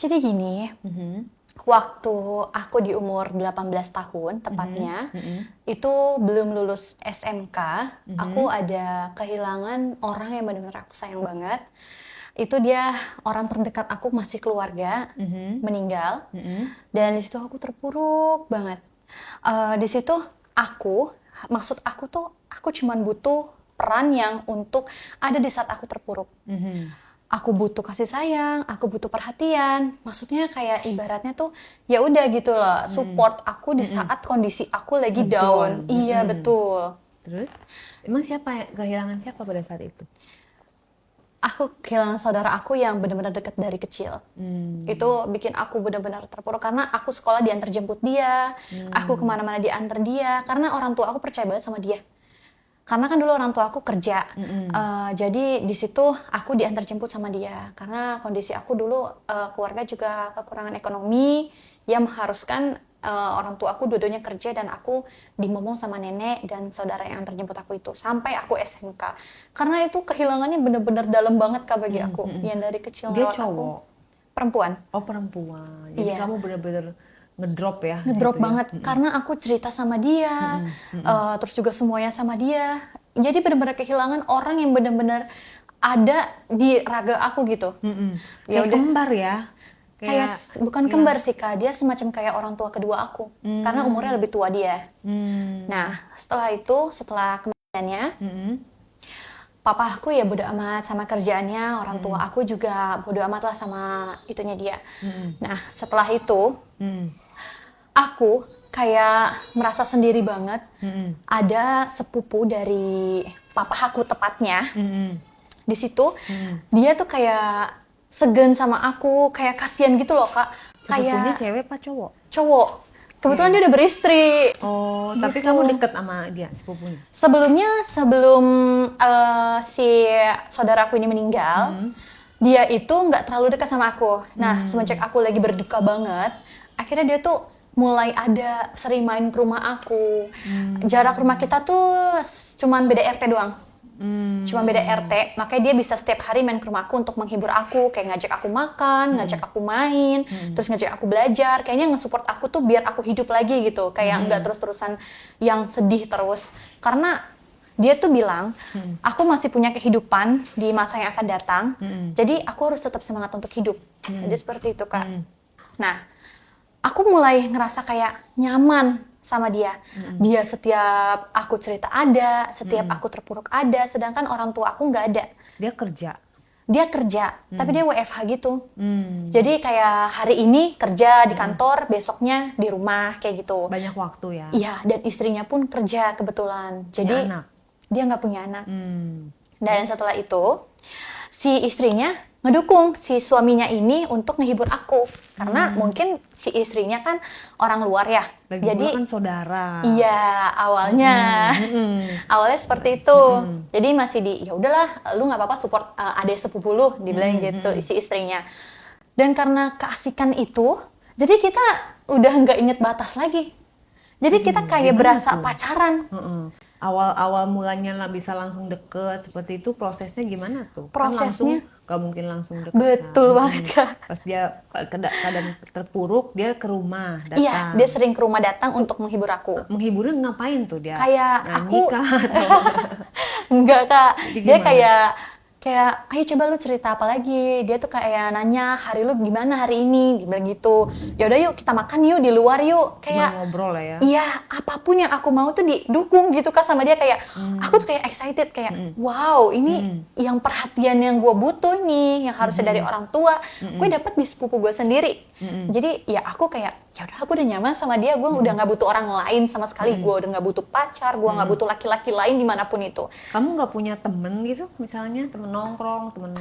Jadi gini, waktu aku di umur 18 tahun tepatnya, itu belum lulus SMK, aku ada kehilangan orang yang benar-benar aku sayang banget. Itu dia orang terdekat aku, masih keluarga, meninggal. Dan di situ aku terpuruk banget. Di situ maksud aku tuh, aku cuman butuh peran yang untuk ada di saat aku terpuruk. Aku butuh kasih sayang, aku butuh perhatian. Maksudnya kayak ibaratnya tuh ya udah gitu loh, support aku di saat kondisi aku lagi down. Iya, betul. Terus, emang kehilangan siapa pada saat itu? Aku kehilangan saudara aku yang benar-benar dekat dari kecil. Itu bikin aku benar-benar terpuruk karena aku sekolah diantar jemput dia, aku kemana-mana diantar dia, karena orang tua aku percaya banget sama dia. Karena kan dulu orang tua aku kerja, jadi di situ aku diantar jemput sama dia. Karena kondisi aku dulu keluarga juga kekurangan ekonomi, yang mengharuskan orang tua aku dua-duanya kerja dan aku dimomong sama nenek dan saudara yang antar jemput aku itu sampai aku SMK. Karena itu kehilangannya bener-bener dalam banget Kak bagi aku, yang dari kecil Dia lewat aku. cowok? Perempuan. Oh, perempuan. Jadi Iya. kamu benar-benar ngedrop ya di Ngedrop situ ya? banget karena aku cerita sama dia, terus juga semuanya sama dia. Jadi benar-benar kehilangan orang yang benar-benar ada di raga aku gitu. Ya Kayak udah, kembar ya? kayak bukan kembar sih Kak, dia semacam kayak orang tua kedua aku. Karena umurnya lebih tua dia. Nah, setelah kematiannya, papa aku ya bodo amat sama kerjaannya, orang tua aku juga bodo amat lah sama itunya dia. Nah, setelah itu aku kayak merasa sendiri banget. Ada sepupu dari papa aku tepatnya. Di situ dia tuh kayak segan sama aku, kayak kasihan gitu loh Kak. Sepupunya Kayak cewek apa cowok? cowok. Kebetulan dia udah beristri. Oh, tapi Gitu. kamu deket sama dia, sepupunya? Sebelum si saudaraku ini meninggal, dia itu nggak terlalu dekat sama aku. Nah, semenjak aku lagi berduka banget, akhirnya dia tuh mulai ada sering main ke rumah aku. Jarak rumah kita tuh cuman beda RT doang. Cuma beda RT, makanya dia bisa setiap hari main ke rumah aku untuk menghibur aku, kayak ngajak aku makan, ngajak aku main, terus ngajak aku belajar, kayaknya nge-support aku tuh biar aku hidup lagi gitu, kayak nggak terus-terusan yang sedih terus. Karena dia tuh bilang, aku masih punya kehidupan di masa yang akan datang, jadi aku harus tetap semangat untuk hidup. Jadi seperti itu Kak. Nah, aku mulai ngerasa kayak nyaman sama dia. Dia setiap aku cerita ada, setiap aku terpuruk ada, sedangkan orang tua aku nggak ada. Dia kerja? Dia kerja, tapi dia WFH gitu. Jadi kayak hari ini kerja di kantor, besoknya di rumah, kayak gitu. Banyak waktu ya? Iya, dan istrinya pun kerja kebetulan. Jadi Punya anak? dia nggak punya anak. Dan setelah itu, si istrinya ngedukung si suaminya ini untuk ngehibur aku. Karena mungkin si istrinya kan orang luar ya. Lagi Jadi pula kan saudara. iya, awalnya. Awalnya seperti itu. Jadi masih ya udahlah, lu nggak apa-apa support adik sepupu lu, dibilang gitu si istrinya. Dan karena keasikan itu, jadi kita udah nggak inget batas lagi. Jadi kita kayak berasa pacaran. Awal mulanya bisa langsung deket seperti itu, prosesnya gimana tuh? Prosesnya? Kan langsung, gak mungkin langsung deket. Betul banget Kak. Pas dia keadaan terpuruk, dia ke rumah datang. Iya, dia sering ke rumah datang untuk menghibur aku. Menghiburnya ngapain tuh dia? Kayak Nyanyi aku kah? Atau enggak Kak, Jadi dia gimana? kayak ayo coba lu cerita apa lagi. Dia tuh kayak nanya hari lu gimana hari ini, dia bilang gitu. Ya udah yuk kita makan yuk di luar yuk, Cuma kayak ngobrol lah ya? iya, apapun yang aku mau tuh didukung gitu Kak sama dia. Kayak aku tuh kayak excited, kayak wow, ini yang perhatian yang gue butuh nih, yang harusnya dari orang tua, gue dapet di sepupu gue sendiri. Jadi ya aku kayak ya udah, aku udah nyaman sama dia, gue udah nggak butuh orang lain sama sekali. Gue udah nggak butuh pacar, gue nggak butuh laki-laki lain dimanapun itu. Kamu nggak punya temen gitu, misalnya temen nongkrong, temen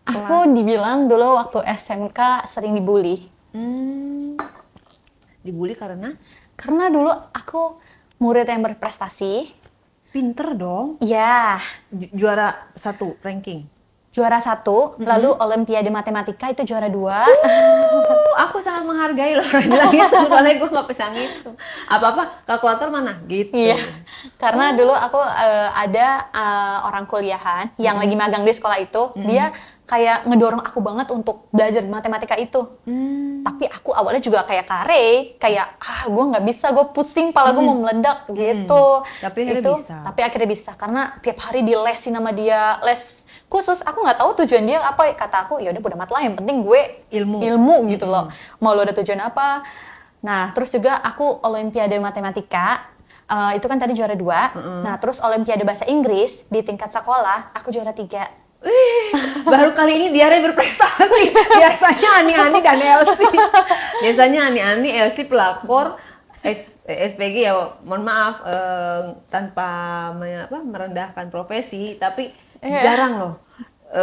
Aku dibilang dulu waktu SMK sering dibully. Dibully karena Karena dulu aku murid yang berprestasi. pinter dong, Ya, juara 1 ranking. juara 1, lalu Olimpiade Matematika itu juara 2. Aku sangat menghargai loh orang bilang gitu, soalnya gue nggak bisa ngitung. Apa-apa, kalkulator mana? Gitu. Iya, karena dulu aku ada orang kuliahan yang lagi magang di sekolah itu, dia kayak ngedorong aku banget untuk belajar matematika itu. Tapi aku awalnya juga kayak kayak gue nggak bisa, gue pusing, pala gue mau meledak gitu. Tapi akhirnya Itu, bisa. tapi akhirnya bisa karena tiap hari dilesin sama dia, les khusus. Aku nggak tahu tujuan dia apa. Kata aku ya udah bodo amat lah, yang penting gue ilmu gitu loh. Mau lo ada tujuan apa? Nah terus juga aku olimpiade matematika. Itu kan tadi juara 2. Nah terus olimpiade bahasa Inggris di tingkat sekolah aku juara 3. Baru kali ini Diare berprestasi. Biasanya Ani-Ani dan Elsie. Biasanya Ani-Ani, Elsie pelakor, SPG ya mohon maaf tanpa merendahkan profesi, tapi jarang loh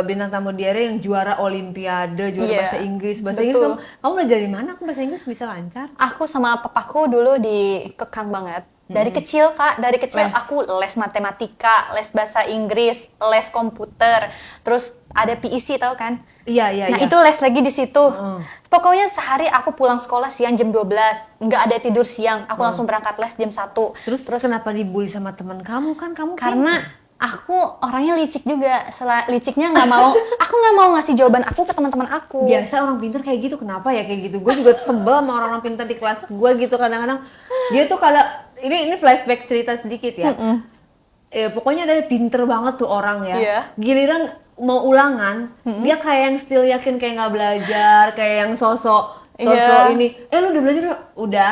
bintang tamu Diare yang juara olimpiade, juara bahasa Inggris. Bahasa Inggris kamu belajar dari mana? Aku bahasa Inggris bisa lancar. Aku sama papaku dulu dikekang banget. Dari kecil Kak, dari kecil aku les matematika, les bahasa Inggris, les komputer, terus ada PEC tahu kan? Iya. Nah itu les lagi di situ. Pokoknya sehari aku pulang sekolah siang jam 12, nggak ada tidur siang, aku langsung berangkat les jam 1. Terus kenapa dibully sama teman kamu? Kan kamu karena aku orangnya licik juga, liciknya nggak mau, aku nggak mau ngasih jawaban aku ke teman-teman aku. Biasa orang pintar kayak gitu, kenapa ya kayak gitu? Gue juga sebel sama orang-orang pintar di kelas gue gitu kadang-kadang. Dia tuh kalau ini flashback cerita sedikit ya. Pokoknya ada pinter banget tuh orang ya. Giliran mau ulangan, dia kayak yang still yakin kayak nggak belajar, kayak yang sosok ini. Lu udah belajar? Udah.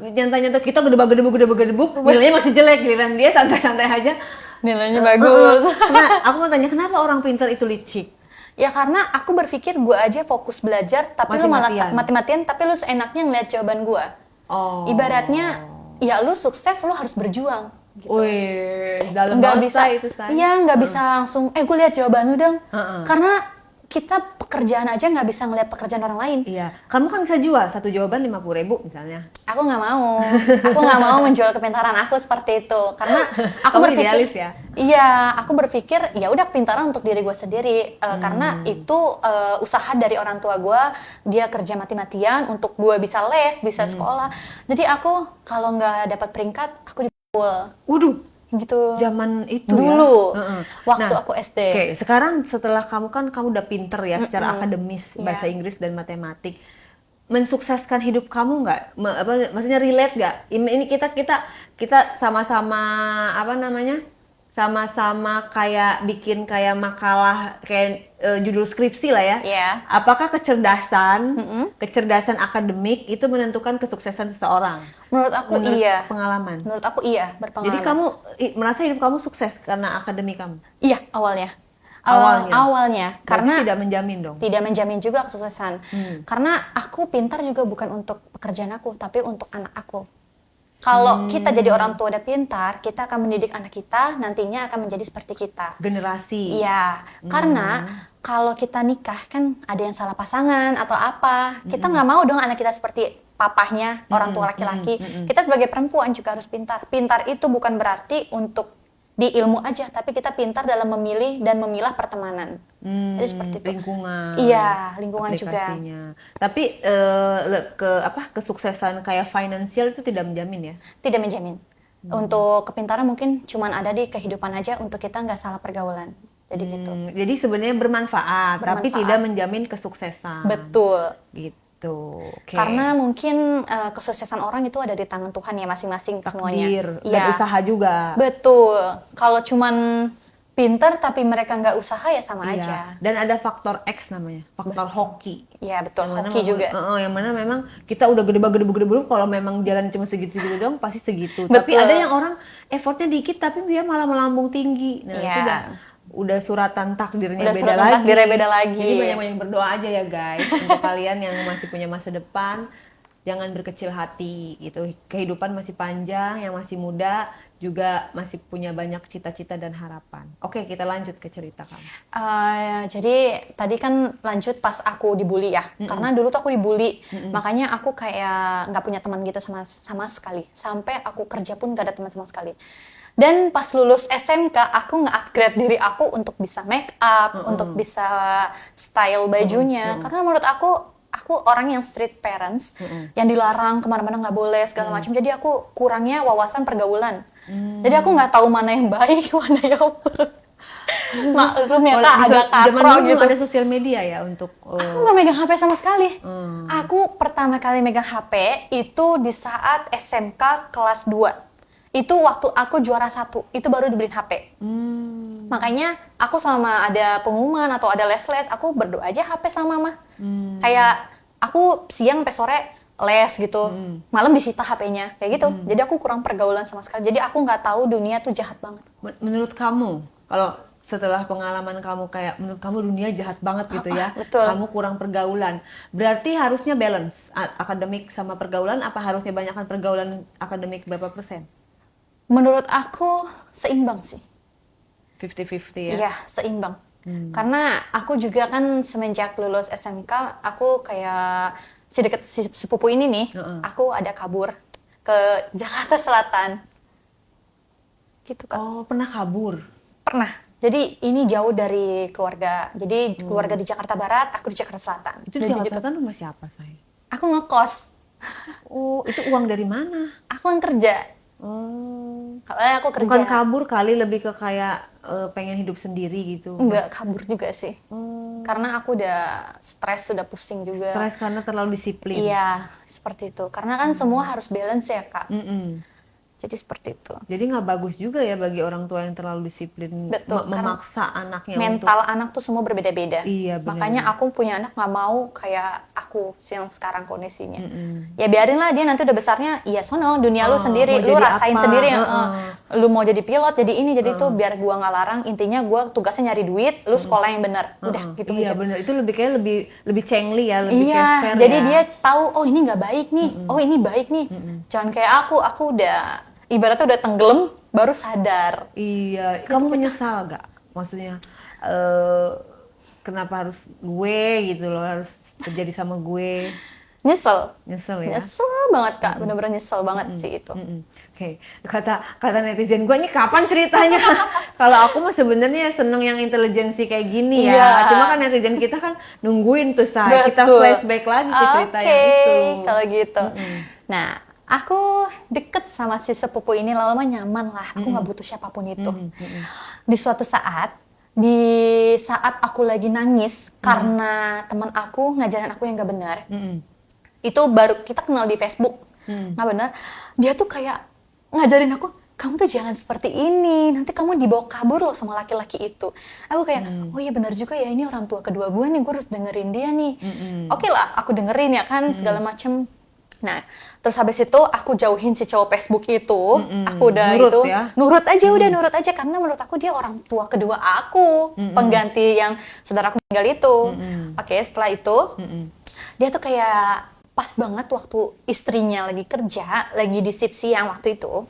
Nyantai-nyantai kita gedebuk, nilainya masih jelek. Giliran dia santai-santai aja. Nilainya bagus. Nah, aku mau tanya kenapa orang pintar itu licik? Ya karena aku berpikir gue aja fokus belajar, tapi lu malah mati-matian, tapi lu seenaknya ngeliat jawaban gue. Ibaratnya, ya lu sukses, lu harus berjuang. Gitu. Wih, dalam banget itu saya. Iya, nggak bisa langsung, gue lihat jawaban lu dong. Karena kita pekerjaan aja nggak bisa ngeliat pekerjaan orang lain. Iya, kamu kan bisa jual satu jawaban 50.000 misalnya. Aku nggak mau menjual kepintaran aku seperti itu, karena aku kamu berpikir, idealis ya. Iya, aku berpikir ya udah kepintaran untuk diri gue sendiri, karena itu usaha dari orang tua gue, dia kerja mati-matian untuk gue bisa les, bisa sekolah. Jadi aku kalau nggak dapat peringkat, aku dipukul. Waduh. Gitu. Zaman itu dulu ya. Waktu aku SD. Oke, sekarang setelah kamu udah pinter ya secara akademis, bahasa Inggris dan matematik, mensukseskan hidup kamu nggak? Maksudnya relate nggak? Ini kita sama-sama sama-sama kayak bikin kayak makalah kayak judul skripsi lah ya. Apakah kecerdasan akademik itu menentukan kesuksesan seseorang? Menurut aku iya. Pengalaman. Menurut aku iya, berpengalaman. Jadi kamu merasa hidup kamu sukses karena akademik kamu? Iya, awalnya. Karena tidak menjamin dong. Tidak menjamin juga kesuksesan. Karena aku pintar juga bukan untuk pekerjaan aku, tapi untuk anak aku. Kalau kita jadi orang tua udah pintar, kita akan mendidik anak kita, nantinya akan menjadi seperti kita. Generasi. Iya, karena kalau kita nikah kan ada yang salah pasangan atau apa. Kita nggak mau dong anak kita seperti papahnya, orang tua laki-laki. Kita sebagai perempuan juga harus pintar. Pintar itu bukan berarti untuk di ilmu aja, tapi kita pintar dalam memilih dan memilah pertemanan. Jadi seperti itu. Lingkungan. Iya, lingkungan juga. Tapi kesuksesan kayak finansial itu tidak menjamin ya? Tidak menjamin. Untuk kepintaran mungkin cuman ada di kehidupan aja untuk kita nggak salah pergaulan. Jadi gitu. Jadi sebenarnya bermanfaat, tapi tidak menjamin kesuksesan. Betul. Gitu. Okay. Karena mungkin kesuksesan orang itu ada di tangan Tuhan ya masing-masing semuanya. Dan usaha juga. Betul. Kalau cuman pinter tapi mereka nggak usaha ya sama aja. Dan ada faktor X namanya, faktor hoki. Iya betul, hoki juga. Yang mana memang kita udah gede-gede kalau memang jalan cuma segitu-segitu dong pasti segitu. Betul. Tapi ada yang orang effortnya dikit tapi dia malah melambung tinggi. Nah itu udah suratan takdirnya beda lagi. Jadi banyak-banyak berdoa aja ya guys untuk kalian yang masih punya masa depan, jangan berkecil hati gitu. Kehidupan masih panjang, yang masih muda juga masih punya banyak cita-cita dan harapan. Oke, kita lanjut ke cerita kamu. Jadi tadi kan lanjut pas aku dibully ya, karena dulu tuh aku dibully, makanya aku kayak nggak punya teman gitu sama sekali. Sampai aku kerja pun nggak ada teman sama sekali. Dan pas lulus SMK, aku nge-upgrade diri aku untuk bisa make up, untuk bisa style bajunya. Karena menurut aku orang yang street parents, yang dilarang kemana-mana nggak boleh segala macam. Jadi aku kurangnya wawasan pergaulan. Jadi aku nggak tahu mana yang baik, mana yang buruk. Maklum ya Oh, Kak, agak zaman katro dulu belum gitu. ada sosial media ya untuk Aku nggak megang HP sama sekali. Hmm. Aku pertama kali megang HP itu di saat SMK kelas 2. Itu waktu aku juara 1, itu baru dibeliin HP. Makanya aku selama ada pengumuman atau ada les-les, aku berdoa aja HP sama mama. Kayak aku siang sampai sore les gitu, malam disita HP-nya, kayak gitu. Jadi aku kurang pergaulan sama sekali. Jadi aku nggak tahu dunia tuh jahat banget. Menurut kamu, kalau setelah pengalaman kamu kayak menurut kamu dunia jahat banget gitu ya, Betul. kamu kurang pergaulan, berarti harusnya balance akademik sama pergaulan, apa harusnya banyakkan pergaulan akademik berapa persen? Menurut aku seimbang sih. 50-50 ya? Iya, seimbang. Karena aku juga kan semenjak lulus SMK, aku kayak si sepupu ini nih, aku ada kabur ke Jakarta Selatan. Gitu Kak. Oh, pernah kabur? Pernah. Jadi ini jauh dari keluarga. Jadi keluarga di Jakarta Barat, aku di Jakarta Selatan. Itu di Jadi Jakarta Selatan rumah siapa, say? aku ngekos. Oh, itu uang dari mana? Aku kan kerja. Oh, Awalnya aku kerja. bukan kabur kali, lebih ke kayak pengen hidup sendiri gitu. Enggak kabur juga sih. Karena aku udah stres, sudah pusing juga. Stres karena terlalu disiplin. Iya, seperti itu. Karena kan semua harus balance ya, Kak. Mm-mm. Jadi seperti itu. Jadi nggak bagus juga ya bagi orang tua yang terlalu disiplin, Betul, memaksa anaknya Mental anak tuh semua berbeda-beda. Iya, benar. Makanya aku punya anak nggak mau kayak aku yang sekarang kondisinya. Ya biarin lah dia nanti udah besarnya, iya sono dunia lu sendiri, mau lu jadi rasain apa, sendiri. Lu mau jadi pilot, jadi ini, jadi itu biar gua nggak larang. Intinya gua tugasnya nyari duit, lu sekolah yang benar. Udah gitu Iya aja. benar, itu lebih kayak lebih cengli ya, lebih Iya, kayak fair jadi ya. dia tahu oh ini nggak baik nih, oh ini baik nih. Jangan kayak aku udah ibaratnya udah tenggelam baru sadar. Iya, kamu menyesal gak? Maksudnya kenapa harus gue gitu loh, harus terjadi sama gue? Nyesel Nyesel ya? Nyesel banget Kak, bener-bener nyesel banget sih itu. Oke, kata netizen gue, ini kapan ceritanya? Kalau aku mah sebenarnya seneng yang intelijensi kayak gini ya. Iya. Cuma kan netizen kita kan nungguin tuh Say, kita Betul. flashback lagi ke cerita yang Oke, itu. kalau gitu. Nah, aku deket sama si sepupu ini lama-lama nyaman lah. Aku nggak butuh siapapun itu. Di suatu saat, aku lagi nangis karena teman aku ngajarin aku yang nggak benar. Itu baru kita kenal di Facebook, nggak benar. Dia tuh kayak ngajarin aku, kamu tuh jangan seperti ini, nanti kamu dibawa kabur loh sama laki-laki itu. Aku kayak, oh iya benar juga ya, ini orang tua kedua gue nih, gue harus dengerin dia nih. Oke lah, aku dengerin ya kan, segala macem. Nah, terus habis itu aku jauhin si cowok Facebook itu, aku udah Nurut itu, ya? nurut aja udah nurut aja, karena menurut aku dia orang tua kedua aku, pengganti yang saudara aku meninggal itu. Oke, setelah itu, dia tuh kayak pas banget waktu istrinya lagi kerja, lagi di shift siang waktu itu,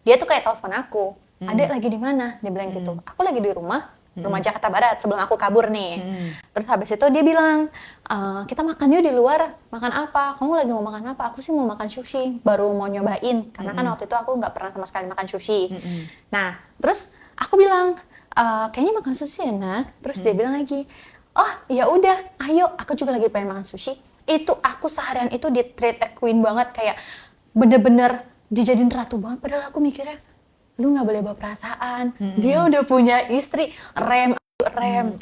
dia tuh kayak telepon aku, adek lagi di mana? Dia bilang gitu. Aku lagi di rumah Jakarta Barat sebelum aku kabur nih. Terus habis itu dia bilang, kita makan yuk di luar. Makan apa? Kamu lagi mau makan apa? Aku sih mau makan sushi. Baru mau nyobain. Karena kan waktu itu aku nggak pernah sama sekali makan sushi. Nah, terus aku bilang, kayaknya makan sushi ya, Nah. Terus dia bilang lagi, oh ya udah, ayo. Aku juga lagi pengen makan sushi. Itu aku seharian itu di treat a queen banget, kayak bener-bener dijadiin ratu banget. Padahal aku mikirnya, lu nggak boleh bawa perasaan. Dia udah punya istri, rem.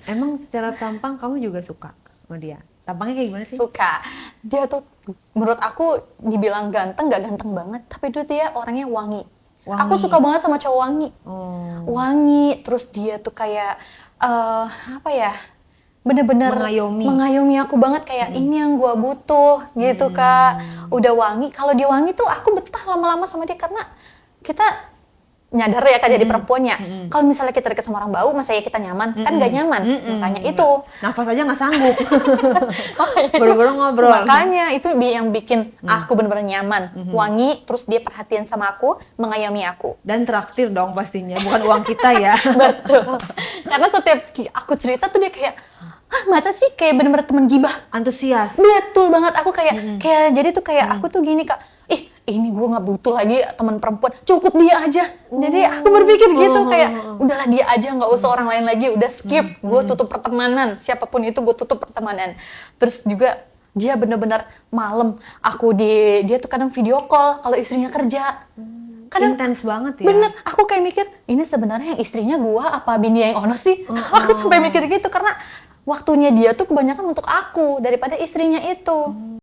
Emang secara tampang kamu juga suka sama dia? Tampangnya kayak gimana sih? Suka. Dia tuh menurut aku dibilang ganteng, nggak ganteng banget, tapi dia orangnya wangi. Aku suka banget sama cowok wangi. Wangi, terus dia tuh kayak apa ya? Bener-bener mengayomi aku banget, kayak ini yang gua butuh gitu Kak. Udah wangi, kalau dia wangi tuh aku betah lama-lama sama dia, karena kita nyadar ya Kak, jadi perempuannya. Kalau misalnya kita deket sama orang bau, masa ya kita nyaman? Kan nggak nyaman, makanya itu. Nafas aja nggak sanggup. Baru-baru ngobrol. Makanya itu yang bikin aku bener-bener nyaman. Wangi, terus dia perhatian sama aku, mengayomi aku. Dan traktir dong pastinya, bukan uang kita ya. Betul. Karena setiap aku cerita tuh dia kayak, masa sih, kayak bener-bener temen gibah. Antusias. Betul banget, aku kayak jadi tuh kayak aku tuh gini Kak, ini gue nggak butuh lagi teman perempuan, cukup dia aja. Jadi aku berpikir gitu, kayak udahlah dia aja, nggak usah orang lain lagi, udah skip. Gue tutup pertemanan, siapapun itu gue tutup pertemanan. Terus juga dia bener-bener malam dia tuh kadang video call kalau istrinya kerja. kadang intens banget ya. bener, aku kayak mikir ini sebenarnya yang istrinya gua apa bini yang ono sih. Aku sampai mikir gitu karena waktunya dia tuh kebanyakan untuk aku daripada istrinya itu.